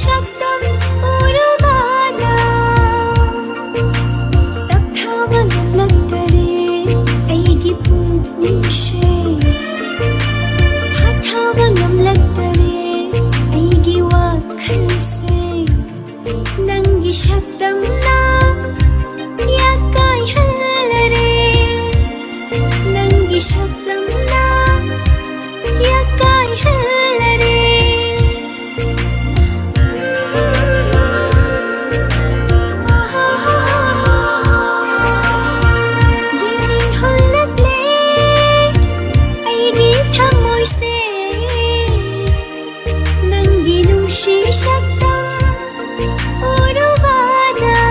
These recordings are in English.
ಶಬ್ದಂ ಉರುವಾದ ತಪ್ತಾವ ನಗ್ಲತ್ತರೆ ಐಗಿ ಪೂರ್ಣಿಶೆ ಹತಾವ ನಮ್ಲತ್ತರೆ ಐಗಿ ವಾಖಲ್ಸೆ ನಂಗಿ ಶಬ್ದಂ ನಾ ಯಾಕಾಯ್ ಹಲ್ಲರೆ ನಂಗಿ ಶಬ್ದಂ ನಾ ಯಾಕಾಯ್ ಹಲ್ಲರೆ Gining hulagle ay di thamoyse nang ginungshi shaktam uruvada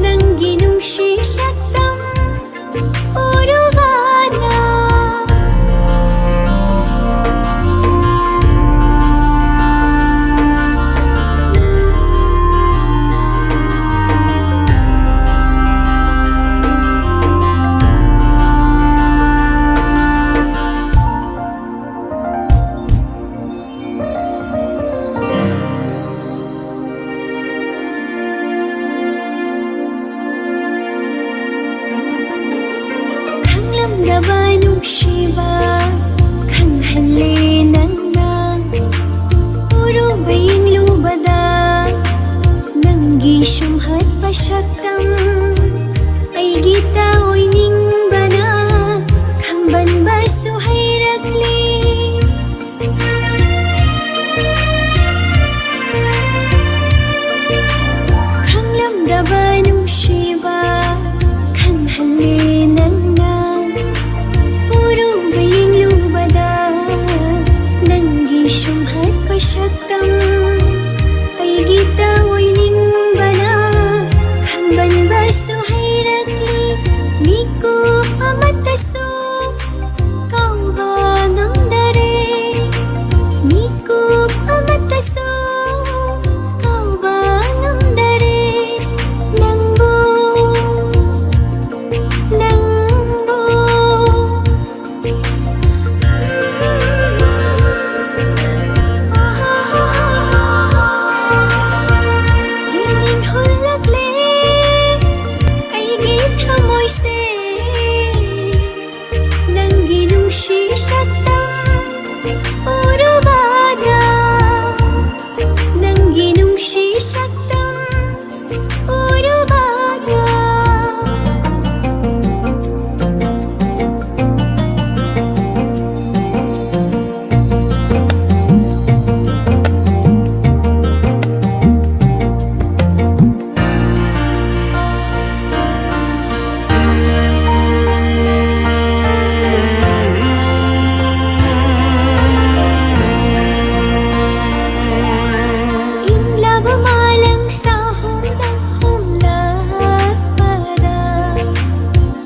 nang ginungshi shaktam uruvada Nabanong shiba kang halinan na puro baying lubada nang gisyumhat pasyaktam ay gitaoy ning bana kang banbaso hay ratli kang lamdabanong shiba kang halinan na Shumhat pasyaktam ay gitaoy ning bana kamban baso hay ragli miku amataso kau ba ng dare miku amataso kau ba ng dare langbo Gining hulagle ay di thamoyse nang ginungshi shaktam uruvada nang ginungshi shaktam uruvada Malang sa humlahat para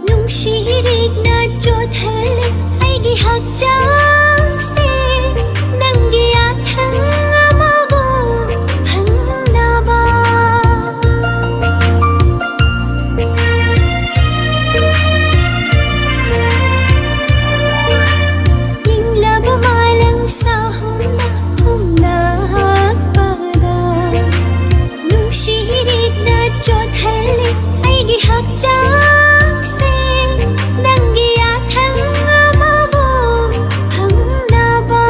nung sihirig na jod halik ay gihagjang si nang giyathang amabo hangnaba ing laba malang sa humlahat Sihirig na jod halik ay gihagjang sin nang giyathang amabo hangnaba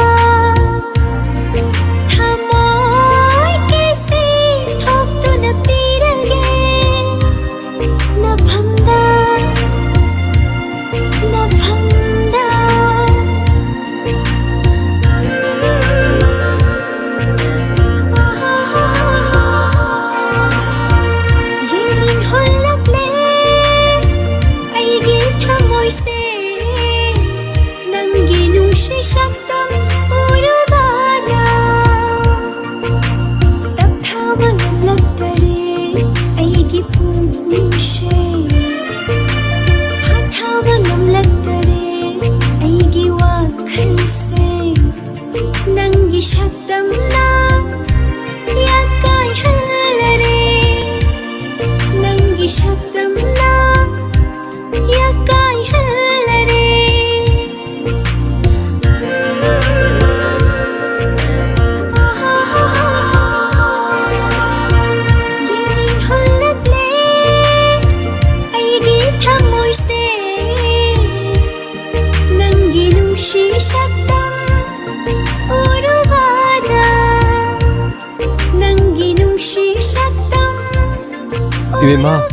thamoy kisi thokto na pirage nabhamda Gining hulagle ay di thamoyse nang ginungshi shaktam uruvada taptawa naglattare ay gipugningshe hatawa namlattare ay giwakhalse nang gishaktam na yakay hallare Nangi shabdam na yakay hallare 이외마